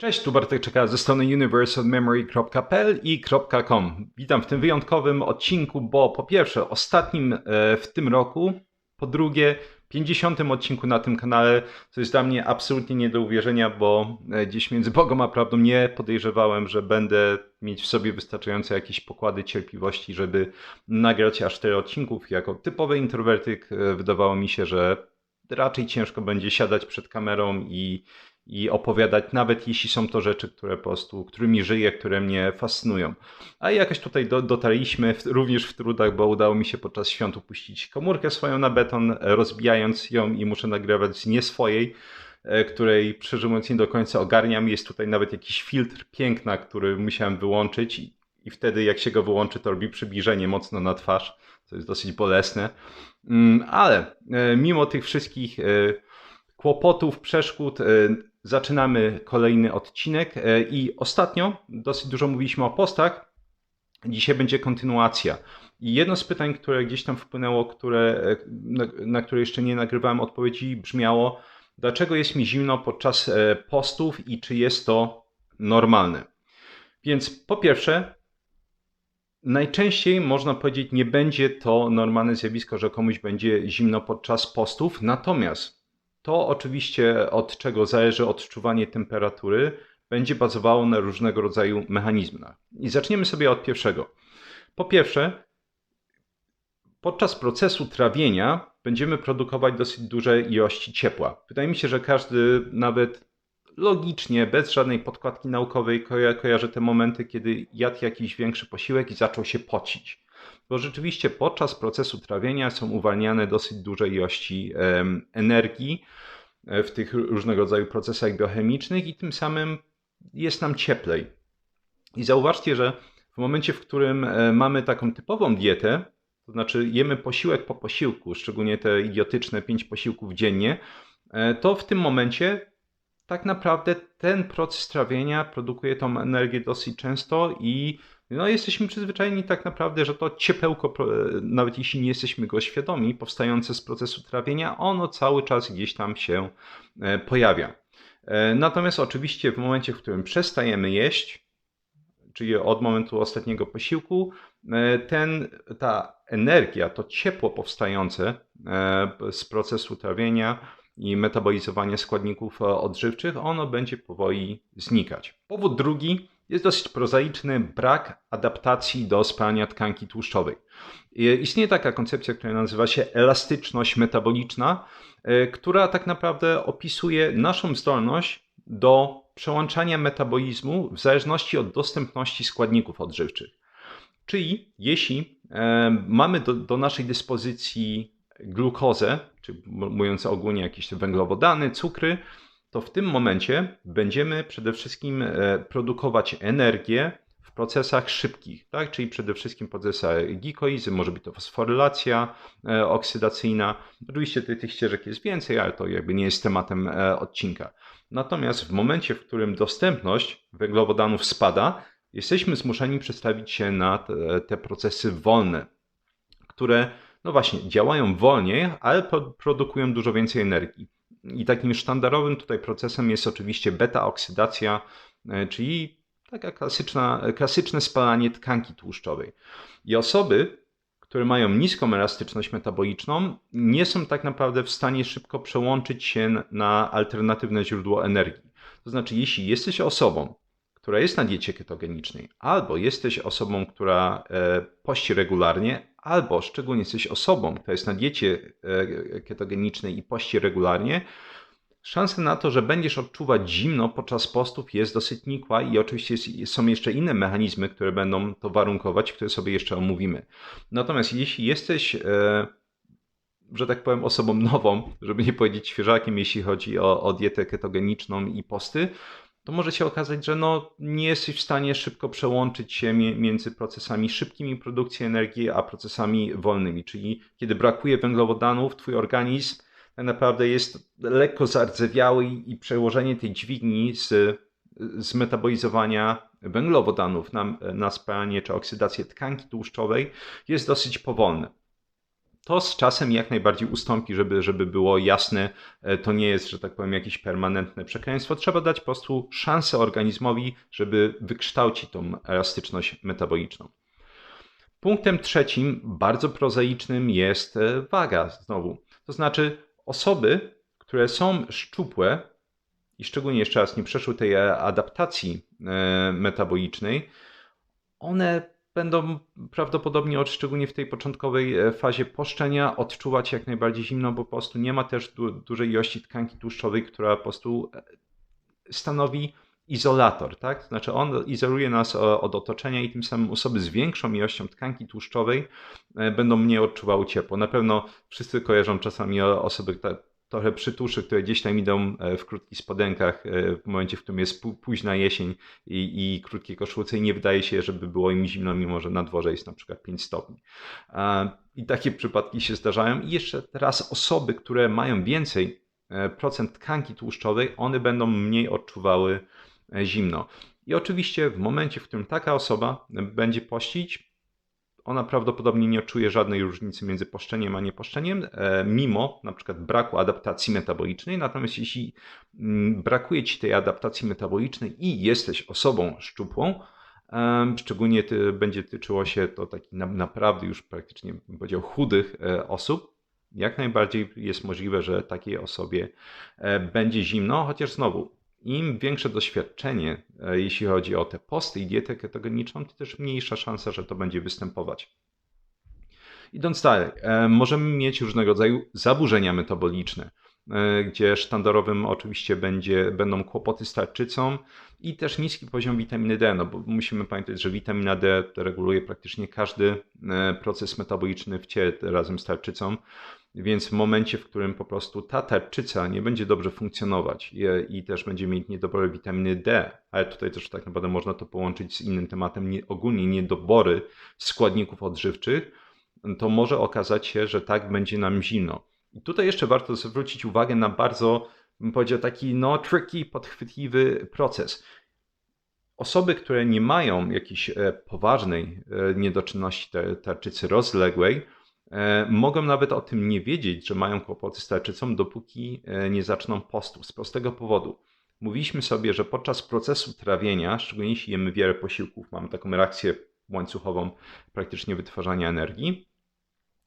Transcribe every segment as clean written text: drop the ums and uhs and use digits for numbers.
Cześć, tu Bartek Czeka ze strony universalmemory.pl i .com. Witam w tym wyjątkowym odcinku, bo po pierwsze ostatnim w tym roku, po drugie 50. odcinku na tym kanale, co jest dla mnie absolutnie nie do uwierzenia, bo gdzieś między Bogom a prawdą nie podejrzewałem, że będę mieć w sobie wystarczające jakieś pokłady cierpliwości, żeby nagrać aż 4 odcinków. Jako typowy introwertyk wydawało mi się, że raczej ciężko będzie siadać przed kamerą i opowiadać, nawet jeśli są to rzeczy, które po prostu, którymi żyję, które mnie fascynują. A jakoś tutaj dotarliśmy również w trudach, bo udało mi się podczas świąt upuścić komórkę swoją na beton, rozbijając ją i muszę nagrywać z nie swojej, której szczerze mówiąc nie do końca ogarniam. Jest tutaj nawet jakiś filtr piękna, który musiałem wyłączyć i wtedy jak się go wyłączy, to robi przybliżenie mocno na twarz, co jest dosyć bolesne. Ale mimo tych wszystkich kłopotów, przeszkód, zaczynamy kolejny odcinek i ostatnio dosyć dużo mówiliśmy o postach. Dzisiaj będzie kontynuacja. I jedno z pytań, które gdzieś tam wpłynęło, na które jeszcze nie nagrywałem odpowiedzi, brzmiało: dlaczego jest mi zimno podczas postów i czy jest to normalne? Więc po pierwsze, najczęściej można powiedzieć, nie będzie to normalne zjawisko, że komuś będzie zimno podczas postów, natomiast to oczywiście, od czego zależy odczuwanie temperatury, będzie bazowało na różnego rodzaju mechanizmach. I zaczniemy sobie od pierwszego. Po pierwsze, podczas procesu trawienia będziemy produkować dosyć duże ilości ciepła. Wydaje mi się, że każdy nawet logicznie, bez żadnej podkładki naukowej kojarzy te momenty, kiedy jadł jakiś większy posiłek i zaczął się pocić. Bo rzeczywiście podczas procesu trawienia są uwalniane dosyć duże ilości energii w tych różnego rodzaju procesach biochemicznych i tym samym jest nam cieplej. I zauważcie, że w momencie, w którym mamy taką typową dietę, to znaczy jemy posiłek po posiłku, szczególnie te idiotyczne 5 posiłków dziennie, to w tym momencie tak naprawdę ten proces trawienia produkuje tą energię dosyć często i jesteśmy przyzwyczajeni tak naprawdę, że to ciepełko, nawet jeśli nie jesteśmy go świadomi, powstające z procesu trawienia, ono cały czas gdzieś tam się pojawia. Natomiast oczywiście w momencie, w którym przestajemy jeść, czyli od momentu ostatniego posiłku, ta energia, to ciepło powstające z procesu trawienia i metabolizowania składników odżywczych, ono będzie powoli znikać. Powód drugi jest dosyć prozaiczny: brak adaptacji do spalania tkanki tłuszczowej. Istnieje taka koncepcja, która nazywa się elastyczność metaboliczna, która tak naprawdę opisuje naszą zdolność do przełączania metabolizmu w zależności od dostępności składników odżywczych. Czyli jeśli mamy do naszej dyspozycji glukozę, czy mówiąc ogólnie jakieś węglowodany, cukry, to w tym momencie będziemy przede wszystkim produkować energię w procesach szybkich, tak? Czyli przede wszystkim procesach glikolizy, może być to fosforylacja oksydacyjna. Oczywiście tych ścieżek jest więcej, ale to jakby nie jest tematem odcinka. Natomiast w momencie, w którym dostępność węglowodanów spada, jesteśmy zmuszeni przestawić się na te procesy wolne, które no właśnie działają wolniej, ale produkują dużo więcej energii. I takim sztandarowym tutaj procesem jest oczywiście beta-oksydacja, czyli taka klasyczne spalanie tkanki tłuszczowej. I osoby, które mają niską elastyczność metaboliczną, nie są tak naprawdę w stanie szybko przełączyć się na alternatywne źródło energii. To znaczy, jeśli jesteś osobą, która jest na diecie ketogenicznej, albo jesteś osobą, która pości regularnie, albo szczególnie jesteś osobą, która jest na diecie ketogenicznej i pości regularnie, szansa na to, że będziesz odczuwać zimno podczas postów, jest dosyć nikła i oczywiście są jeszcze inne mechanizmy, które będą to warunkować, które sobie jeszcze omówimy. Natomiast jeśli jesteś, że tak powiem, osobą nową, żeby nie powiedzieć świeżakiem, jeśli chodzi o dietę ketogeniczną i posty, to może się okazać, że nie jesteś w stanie szybko przełączyć się między procesami szybkimi produkcji energii, a procesami wolnymi. Czyli kiedy brakuje węglowodanów, twój organizm tak naprawdę jest lekko zardzewiały i przełożenie tej dźwigni z metabolizowania węglowodanów na spalanie czy oksydację tkanki tłuszczowej jest dosyć powolne. To z czasem jak najbardziej ustąpi, żeby było jasne, to nie jest, że tak powiem, jakieś permanentne przekleństwo. Trzeba dać po prostu szansę organizmowi, żeby wykształcić tą elastyczność metaboliczną. Punktem trzecim, bardzo prozaicznym, jest waga znowu. To znaczy osoby, które są szczupłe i szczególnie jeszcze raz nie przeszły tej adaptacji metabolicznej, one będą prawdopodobnie, szczególnie w tej początkowej fazie poszczenia, odczuwać jak najbardziej zimno, bo po prostu nie ma też dużej ilości tkanki tłuszczowej, która po prostu stanowi izolator, tak? To znaczy on izoluje nas od otoczenia i tym samym osoby z większą ilością tkanki tłuszczowej będą mniej odczuwały ciepło. Na pewno wszyscy kojarzą czasami osoby trochę przytuszy, które gdzieś tam idą w krótkich spodenkach w momencie, w którym jest późna jesień i krótkie koszulce i nie wydaje się, żeby było im zimno, mimo że na dworze jest na przykład 5 stopni. I takie przypadki się zdarzają. I jeszcze teraz osoby, które mają więcej procent tkanki tłuszczowej, one będą mniej odczuwały zimno. I oczywiście w momencie, w którym taka osoba będzie pościć, ona prawdopodobnie nie odczuje żadnej różnicy między poszczeniem a nieposzczeniem, mimo na przykład braku adaptacji metabolicznej. Natomiast jeśli brakuje ci tej adaptacji metabolicznej i jesteś osobą szczupłą, szczególnie będzie tyczyło się to takich naprawdę już praktycznie, bym powiedział, chudych osób, jak najbardziej jest możliwe, że takiej osobie będzie zimno, chociaż znowu im większe doświadczenie, jeśli chodzi o te posty i dietę ketogeniczną, to też mniejsza szansa, że to będzie występować. Idąc dalej, możemy mieć różnego rodzaju zaburzenia metaboliczne, gdzie sztandarowym oczywiście będą kłopoty z tarczycą i też niski poziom witaminy D, no bo musimy pamiętać, że witamina D reguluje praktycznie każdy proces metaboliczny w ciele razem z tarczycą. Więc w momencie, w którym po prostu ta tarczyca nie będzie dobrze funkcjonować i też będzie mieć niedobór witaminy D, ale tutaj też tak naprawdę można to połączyć z innym tematem, ogólnie niedobory składników odżywczych, to może okazać się, że tak będzie nam zimno. I tutaj jeszcze warto zwrócić uwagę na bardzo, bym powiedział, taki tricky, podchwytliwy proces. Osoby, które nie mają jakiejś poważnej niedoczynności tarczycy rozległej, mogą nawet o tym nie wiedzieć, że mają kłopoty z tarczycą, dopóki nie zaczną postu. Z prostego powodu. Mówiliśmy sobie, że podczas procesu trawienia, szczególnie jeśli jemy wiele posiłków, mamy taką reakcję łańcuchową praktycznie wytwarzania energii,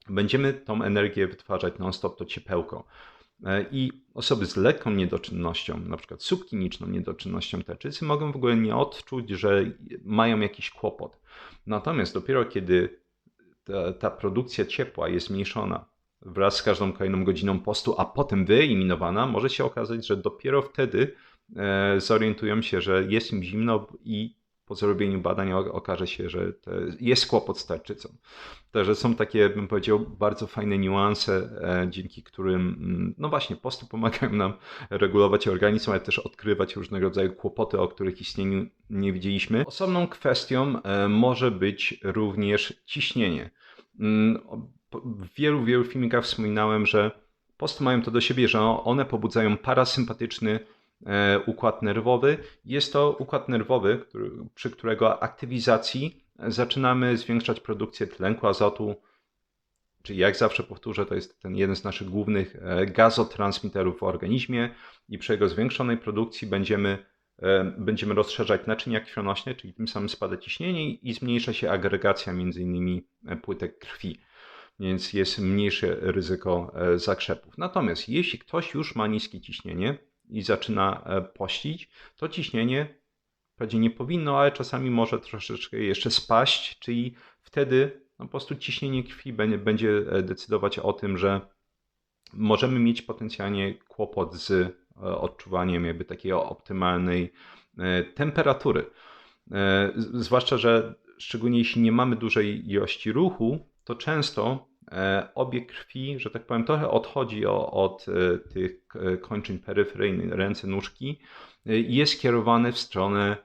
będziemy tą energię wytwarzać non-stop, to ciepełko. I osoby z lekką niedoczynnością, na przykład subkliniczną niedoczynnością tarczycy, mogą w ogóle nie odczuć, że mają jakiś kłopot. Natomiast dopiero kiedy ta produkcja ciepła jest zmniejszona wraz z każdą kolejną godziną postu, a potem wyeliminowana, może się okazać, że dopiero wtedy zorientują się, że jest im zimno i po zrobieniu badań okaże się, że jest kłopot z tarczycą. Także są takie, bym powiedział, bardzo fajne niuanse, dzięki którym, no właśnie, posty pomagają nam regulować organizm, ale też odkrywać różnego rodzaju kłopoty, o których istnieniu nie widzieliśmy. Osobną kwestią może być również ciśnienie. W wielu filmikach wspominałem, że posty mają to do siebie, że one pobudzają parasympatyczny układ nerwowy. Jest to układ nerwowy, przy którego aktywizacji zaczynamy zwiększać produkcję tlenku azotu, czyli jak zawsze powtórzę, to jest ten jeden z naszych głównych gazotransmiterów w organizmie i przy jego zwiększonej produkcji będziemy rozszerzać naczynia krwionośne, czyli tym samym spada ciśnienie i zmniejsza się agregacja m.in. płytek krwi, więc jest mniejsze ryzyko zakrzepów. Natomiast jeśli ktoś już ma niskie ciśnienie i zaczyna pościć, to ciśnienie wprawdzie nie powinno, ale czasami może troszeczkę jeszcze spaść, czyli wtedy po prostu ciśnienie krwi będzie decydować o tym, że możemy mieć potencjalnie kłopot z odczuwaniem jakby takiej optymalnej temperatury. Zwłaszcza, że szczególnie jeśli nie mamy dużej ilości ruchu, to często obieg krwi, że tak powiem, trochę odchodzi od tych kończyn peryferyjnych, ręce, nóżki i jest kierowany w stronę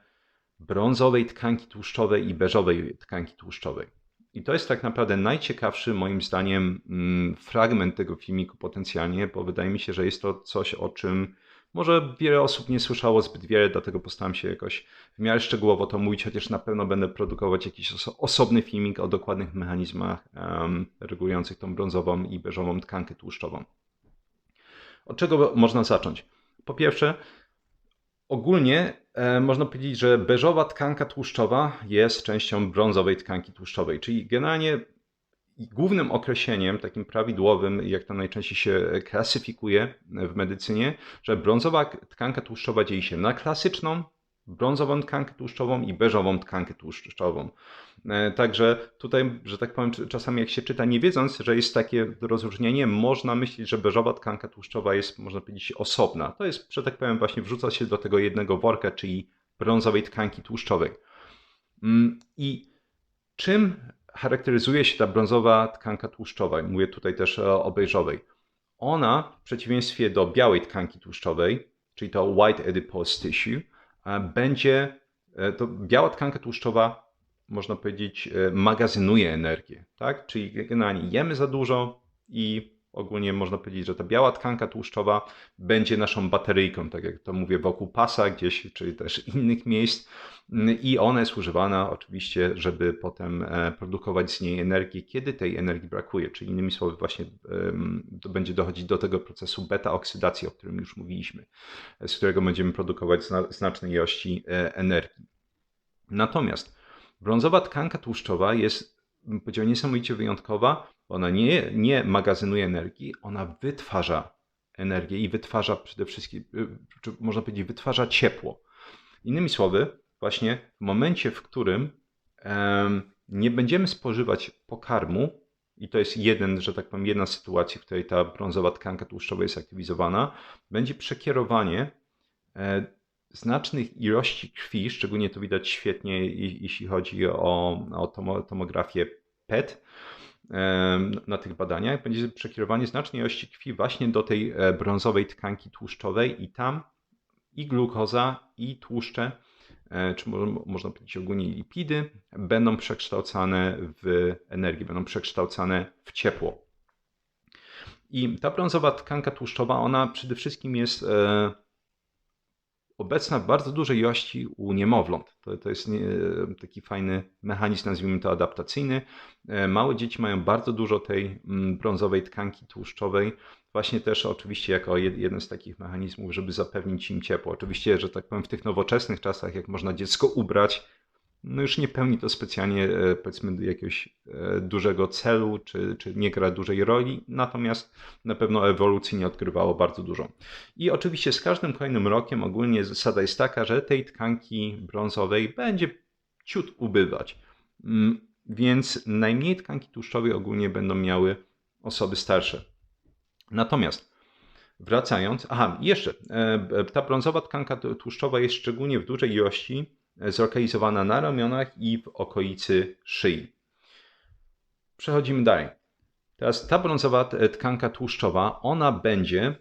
brązowej tkanki tłuszczowej i beżowej tkanki tłuszczowej. I to jest tak naprawdę najciekawszy moim zdaniem fragment tego filmiku potencjalnie, bo wydaje mi się, że jest to coś, o czym Może wiele osób nie słyszało zbyt wiele, dlatego postaram się jakoś w miarę szczegółowo to mówić, chociaż na pewno będę produkować jakiś osobny filmik o dokładnych mechanizmach regulujących tą brązową i beżową tkankę tłuszczową. Od czego można zacząć? Po pierwsze, ogólnie można powiedzieć, że beżowa tkanka tłuszczowa jest częścią brązowej tkanki tłuszczowej, czyli generalnie głównym określeniem, takim prawidłowym, jak to najczęściej się klasyfikuje w medycynie, że brązowa tkanka tłuszczowa dzieli się na klasyczną, brązową tkankę tłuszczową i beżową tkankę tłuszczową. Także tutaj, że tak powiem, czasami jak się czyta nie wiedząc, że jest takie rozróżnienie, można myśleć, że beżowa tkanka tłuszczowa jest, można powiedzieć, osobna. To jest, że tak powiem, właśnie wrzuca się do tego jednego worka, czyli brązowej tkanki tłuszczowej. I czym charakteryzuje się ta brązowa tkanka tłuszczowa? Mówię tutaj też o beżowej. Ona, w przeciwieństwie do białej tkanki tłuszczowej, czyli to white adipose tissue, to biała tkanka tłuszczowa, można powiedzieć, magazynuje energię, tak? Czyli generalnie jemy za dużo i ogólnie można powiedzieć, że ta biała tkanka tłuszczowa będzie naszą bateryjką, tak jak to mówię, wokół pasa gdzieś, czyli też innych miejsc i ona jest używana oczywiście, żeby potem produkować z niej energię, kiedy tej energii brakuje, czyli innymi słowy właśnie to będzie dochodzić do tego procesu beta-oksydacji, o którym już mówiliśmy, z którego będziemy produkować znaczne ilości energii. Natomiast brązowa tkanka tłuszczowa jest, bym powiedział, niesamowicie wyjątkowa. Ona nie magazynuje energii, ona wytwarza energię i wytwarza przede wszystkim, można powiedzieć, wytwarza ciepło. Innymi słowy, właśnie w momencie, w którym nie będziemy spożywać pokarmu, i to jest że tak powiem, jedna z sytuacji, w której ta brązowa tkanka tłuszczowa jest aktywizowana, będzie przekierowanie znacznych ilości krwi, szczególnie to widać świetnie, jeśli chodzi o tomografię PET na tych badaniach, będzie przekierowanie znacznej ilości krwi właśnie do tej brązowej tkanki tłuszczowej i tam i glukoza, i tłuszcze, czy można powiedzieć ogólnie lipidy, będą przekształcane w energię, będą przekształcane w ciepło. I ta brązowa tkanka tłuszczowa, ona przede wszystkim jest obecna w bardzo dużej ilości u niemowląt. To jest taki fajny mechanizm, nazwijmy to adaptacyjny. Małe dzieci mają bardzo dużo tej brązowej tkanki tłuszczowej, właśnie też oczywiście jako jeden z takich mechanizmów, żeby zapewnić im ciepło. Oczywiście, że tak powiem, w tych nowoczesnych czasach, jak można dziecko ubrać, no już nie pełni to specjalnie, powiedzmy, jakiegoś dużego celu, czy nie gra dużej roli, natomiast na pewno ewolucyjnie odgrywało bardzo dużo. I oczywiście z każdym kolejnym rokiem ogólnie zasada jest taka, że tej tkanki brązowej będzie ciut ubywać. Więc najmniej tkanki tłuszczowej ogólnie będą miały osoby starsze. Natomiast wracając, jeszcze ta brązowa tkanka tłuszczowa jest szczególnie w dużej ilości zlokalizowana na ramionach i w okolicy szyi. Przechodzimy dalej. Teraz ta brązowa tkanka tłuszczowa, ona będzie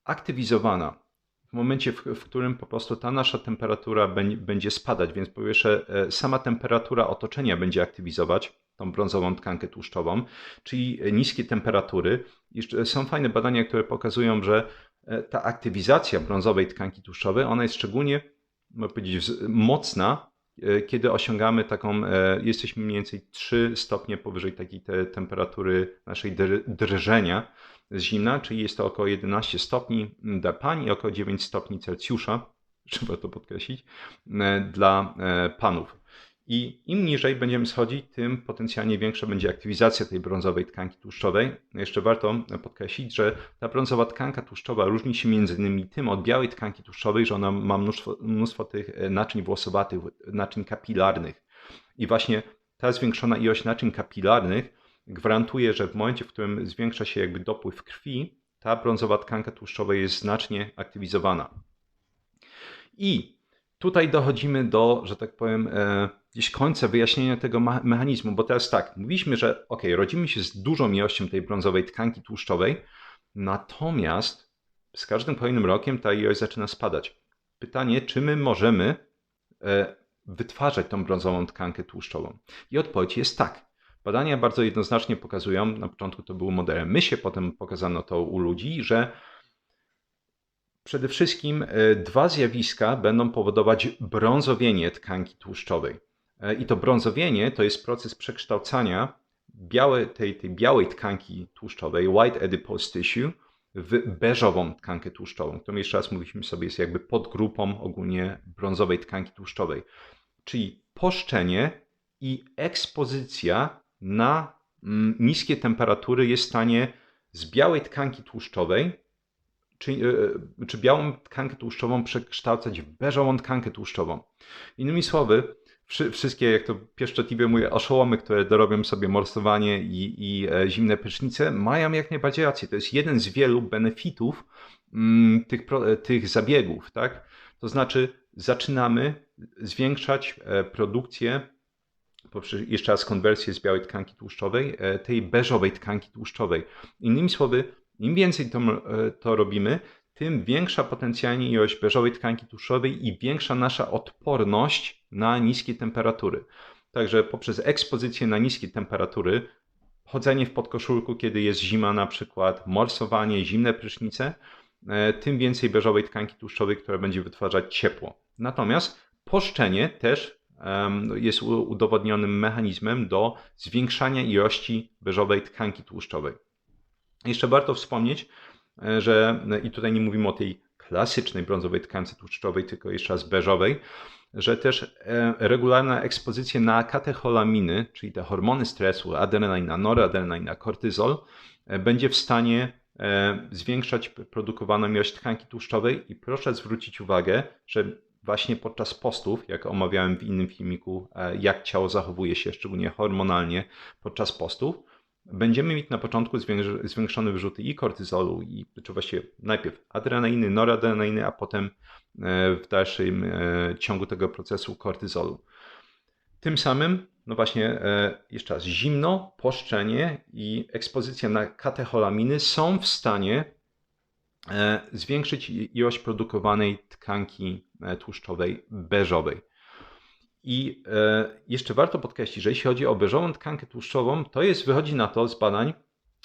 aktywizowana w momencie, w którym po prostu ta nasza temperatura będzie spadać, więc po pierwsze sama temperatura otoczenia będzie aktywizować tą brązową tkankę tłuszczową, czyli niskie temperatury. I są fajne badania, które pokazują, że ta aktywizacja brązowej tkanki tłuszczowej, ona jest szczególnie, można powiedzieć, mocna, kiedy osiągamy jesteśmy mniej więcej 3 stopnie powyżej takiej temperatury naszej drżenia z zimna, czyli jest to około 11 stopni dla pań i około 9 stopni Celsjusza, trzeba to podkreślić, dla panów. I im niżej będziemy schodzić, tym potencjalnie większa będzie aktywizacja tej brązowej tkanki tłuszczowej. Jeszcze warto podkreślić, że ta brązowa tkanka tłuszczowa różni się między innymi tym od białej tkanki tłuszczowej, że ona ma mnóstwo tych naczyń włosowatych, naczyń kapilarnych. I właśnie ta zwiększona ilość naczyń kapilarnych gwarantuje, że w momencie, w którym zwiększa się jakby dopływ krwi, ta brązowa tkanka tłuszczowa jest znacznie aktywizowana. I tutaj dochodzimy do, że tak powiem, gdzieś końca wyjaśnienia tego mechanizmu, bo teraz tak, mówiliśmy, że rodzimy się z dużą ilością tej brązowej tkanki tłuszczowej, natomiast z każdym kolejnym rokiem ta ilość zaczyna spadać. Pytanie, czy my możemy wytwarzać tą brązową tkankę tłuszczową? I odpowiedź jest tak. Badania bardzo jednoznacznie pokazują, na początku to było modelem mysie, potem pokazano to u ludzi, że Przede wszystkim dwa zjawiska będą powodować brązowienie tkanki tłuszczowej. I to brązowienie to jest proces przekształcania tej białej tkanki tłuszczowej, white adipose tissue, w beżową tkankę tłuszczową, którą jeszcze raz mówiliśmy sobie jest jakby podgrupą ogólnie brązowej tkanki tłuszczowej. Czyli poszczenie i ekspozycja na niskie temperatury jest w stanie z białej tkanki tłuszczowej czy białą tkankę tłuszczową przekształcać w beżową tkankę tłuszczową. Innymi słowy, wszystkie, jak to pieszczotliwie mówię, oszołomy, które dorobią sobie morsowanie i zimne prysznice, mają jak najbardziej rację. To jest jeden z wielu benefitów tych zabiegów, tak? To znaczy zaczynamy zwiększać produkcję, poprzez jeszcze raz konwersję z białej tkanki tłuszczowej, tej beżowej tkanki tłuszczowej. Innymi słowy, im więcej to robimy, tym większa potencjalnie ilość beżowej tkanki tłuszczowej i większa nasza odporność na niskie temperatury. Także poprzez ekspozycję na niskie temperatury, chodzenie w podkoszulku, kiedy jest zima na przykład, morsowanie, zimne prysznice, tym więcej beżowej tkanki tłuszczowej, która będzie wytwarzać ciepło. Natomiast poszczenie też jest udowodnionym mechanizmem do zwiększania ilości beżowej tkanki tłuszczowej. Jeszcze warto wspomnieć, że i tutaj nie mówimy o tej klasycznej brązowej tkance tłuszczowej, tylko jeszcze raz beżowej, że też regularna ekspozycja na katecholaminy, czyli te hormony stresu, adrenalina, noradrenalina, kortyzol, będzie w stanie zwiększać produkowaną ilość tkanki tłuszczowej i proszę zwrócić uwagę, że właśnie podczas postów, jak omawiałem w innym filmiku, jak ciało zachowuje się szczególnie hormonalnie podczas postów, będziemy mieć na początku zwiększone wyrzuty i kortyzolu, czy właściwie najpierw adrenaliny, noradrenaliny, a potem w dalszym ciągu tego procesu kortyzolu. Tym samym, no właśnie, jeszcze raz, zimno, poszczenie i ekspozycja na katecholaminy są w stanie zwiększyć ilość produkowanej tkanki tłuszczowej beżowej. I jeszcze warto podkreślić, że jeśli chodzi o beżową tkankę tłuszczową, to wychodzi na to z badań,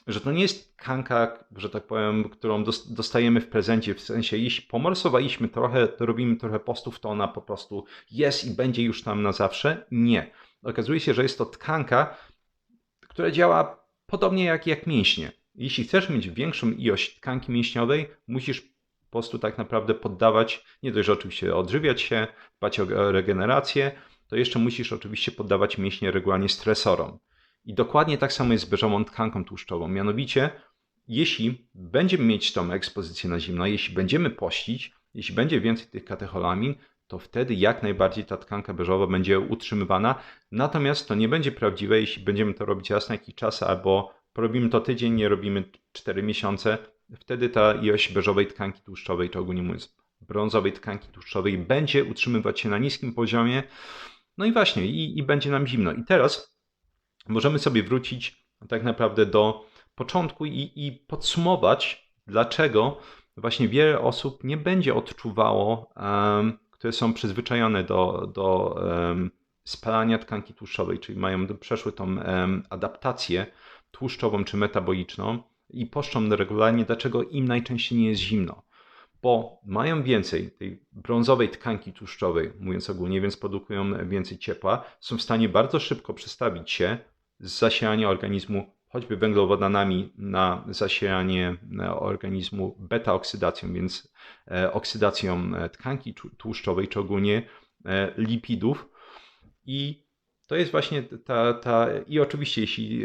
że to nie jest tkanka, że tak powiem, którą dostajemy w prezencie, w sensie jeśli pomorsowaliśmy trochę, to robimy trochę postów, to ona po prostu jest i będzie już tam na zawsze. Nie. Okazuje się, że jest to tkanka, która działa podobnie jak mięśnie. Jeśli chcesz mieć większą ilość tkanki mięśniowej, musisz po prostu tak naprawdę poddawać, nie dość, że oczywiście odżywiać się, dbać o regenerację, to jeszcze musisz oczywiście poddawać mięśnie regularnie stresorom. I dokładnie tak samo jest z beżową tkanką tłuszczową. Mianowicie, jeśli będziemy mieć tą ekspozycję na zimno, jeśli będziemy pościć, jeśli będzie więcej tych katecholamin, to wtedy jak najbardziej ta tkanka beżowa będzie utrzymywana. Natomiast to nie będzie prawdziwe, jeśli będziemy to robić raz na jakiś czas, albo robimy to tydzień, nie robimy 4 miesiące. Wtedy ta ilość beżowej tkanki tłuszczowej, czy ogólnie mówiąc brązowej tkanki tłuszczowej, będzie utrzymywać się na niskim poziomie. No i właśnie, i będzie nam zimno. I teraz możemy sobie wrócić tak naprawdę do początku i podsumować, dlaczego właśnie wiele osób nie będzie odczuwało, które są przyzwyczajone do spalania tkanki tłuszczowej, czyli przeszły tą adaptację tłuszczową czy metaboliczną i poszczą regularnie, dlaczego im najczęściej nie jest zimno. Bo mają więcej tej brązowej tkanki tłuszczowej, mówiąc ogólnie, więc produkują więcej ciepła, są w stanie bardzo szybko przestawić się z zasilania organizmu choćby węglowodanami na zasilanie organizmu beta-oksydacją, więc oksydacją tkanki tłuszczowej, czy ogólnie lipidów. I to jest właśnie i oczywiście jeśli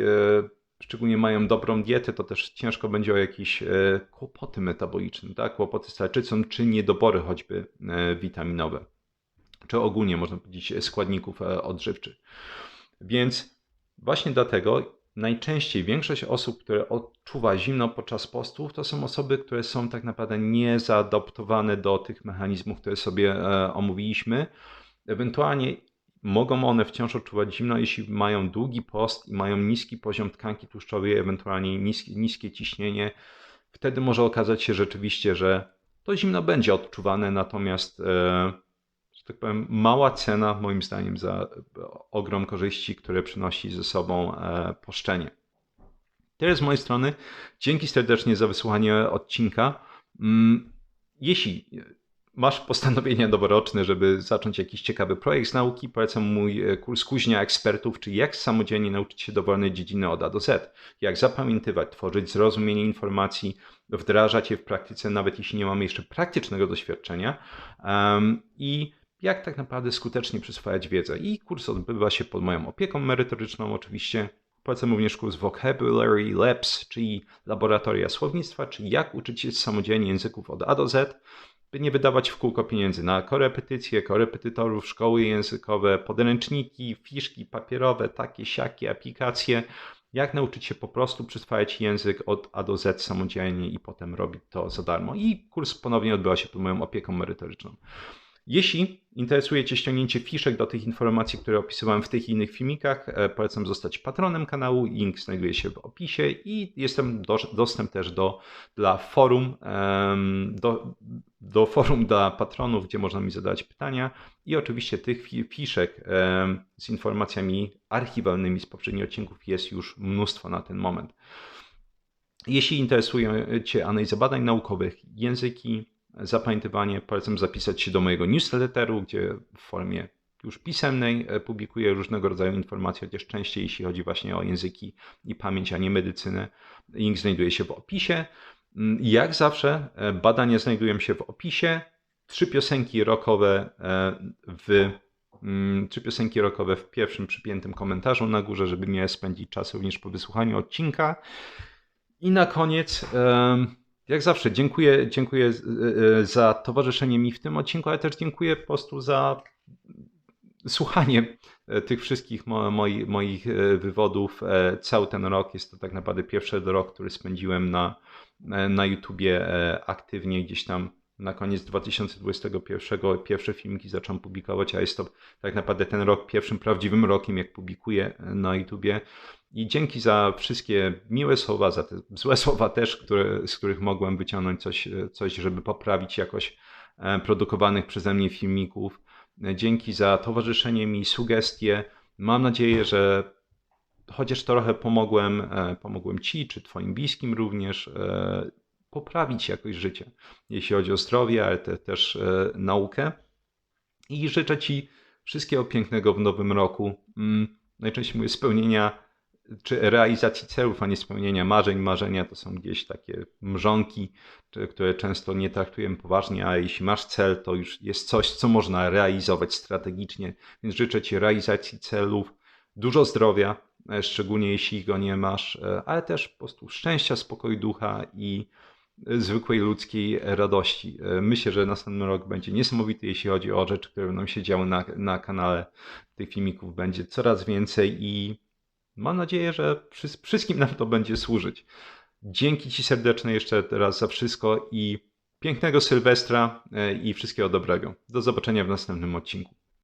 szczególnie mają dobrą dietę, to też ciężko będzie o jakieś kłopoty metaboliczne, tak? Kłopoty z tarczycą, czy niedobory choćby witaminowe, czy ogólnie można powiedzieć składników odżywczych. Więc właśnie dlatego najczęściej większość osób, które odczuwa zimno podczas postów, to są osoby, które są tak naprawdę niezaadaptowane do tych mechanizmów, które sobie omówiliśmy. Ewentualnie mogą one wciąż odczuwać zimno, jeśli mają długi post i mają niski poziom tkanki tłuszczowej, ewentualnie niskie ciśnienie. Wtedy może okazać się rzeczywiście, że to zimno będzie odczuwane, natomiast że tak powiem, mała cena moim zdaniem za ogrom korzyści, które przynosi ze sobą poszczenie. Tyle z mojej strony. Dzięki serdecznie za wysłuchanie odcinka. jeśli masz postanowienia noworoczne, żeby zacząć jakiś ciekawy projekt z nauki, polecam mój kurs Kuźnia Ekspertów, czyli jak samodzielnie nauczyć się dowolnej dziedziny od A do Z. Jak zapamiętywać, tworzyć zrozumienie informacji, wdrażać je w praktyce, nawet jeśli nie mamy jeszcze praktycznego doświadczenia. I jak tak naprawdę skutecznie przyswajać wiedzę. I kurs odbywa się pod moją opieką merytoryczną oczywiście. Polecam również kurs Vocabulary Labs, czyli laboratoria słownictwa, czyli jak uczyć się samodzielnie języków od A do Z, by nie wydawać w kółko pieniędzy na korepetycje, korepetytorów, szkoły językowe, podręczniki, fiszki papierowe, takie, siakie, aplikacje. Jak nauczyć się po prostu przyswajać język od A do Z samodzielnie i potem robić to za darmo. I kurs ponownie odbywa się pod moją opieką merytoryczną. Jeśli interesuje Cię ściągnięcie fiszek do tych informacji, które opisywałem w tych innych filmikach, polecam zostać patronem kanału. Link znajduje się w opisie i jestem dostęp też dla forum, do forum dla patronów, gdzie można mi zadawać pytania i oczywiście tych fiszek z informacjami archiwalnymi z poprzednich odcinków jest już mnóstwo na ten moment. Jeśli interesuje Cię analiza badań naukowych, języki, zapamiętywanie, polecam zapisać się do mojego newsletteru, gdzie w formie już pisemnej publikuję różnego rodzaju informacje, chociaż częściej jeśli chodzi właśnie o języki i pamięć, a nie medycynę. Link znajduje się w opisie. Jak zawsze badania znajdują się w opisie. 3 piosenki rockowe w pierwszym przypiętym komentarzu na górze, żeby miał spędzić czas również po wysłuchaniu odcinka. I na koniec, jak zawsze, dziękuję za towarzyszenie mi w tym odcinku, ale też dziękuję po prostu za słuchanie tych wszystkich moich wywodów. Cały ten rok jest to tak naprawdę pierwszy rok, który spędziłem na YouTubie aktywnie gdzieś tam. Na koniec 2021 pierwsze filmiki zacząłem publikować, a jest to tak naprawdę ten rok pierwszym prawdziwym rokiem, jak publikuję na YouTubie. I dzięki za wszystkie miłe słowa, za te złe słowa też, z których mogłem wyciągnąć coś, żeby poprawić jakość produkowanych przeze mnie filmików. Dzięki za towarzyszenie mi, sugestie. Mam nadzieję, że chociaż trochę pomogłem Ci, czy Twoim bliskim również, poprawić jakość życia, jeśli chodzi o zdrowie, ale też naukę. I życzę Ci wszystkiego pięknego w nowym roku. Najczęściej mówię spełnienia czy realizacji celów, a nie spełnienia marzeń. Marzenia to są gdzieś takie mrzonki, które często nie traktujemy poważnie, a jeśli masz cel, to już jest coś, co można realizować strategicznie. Więc życzę Ci realizacji celów, dużo zdrowia, szczególnie jeśli go nie masz, ale też po prostu szczęścia, spokoju ducha i zwykłej ludzkiej radości. Myślę, że następny rok będzie niesamowity, jeśli chodzi o rzeczy, które będą się działy na kanale. Tych filmików będzie coraz więcej i mam nadzieję, że wszystkim nam to będzie służyć. Dzięki Ci serdeczne jeszcze raz za wszystko i pięknego Sylwestra i wszystkiego dobrego. Do zobaczenia w następnym odcinku.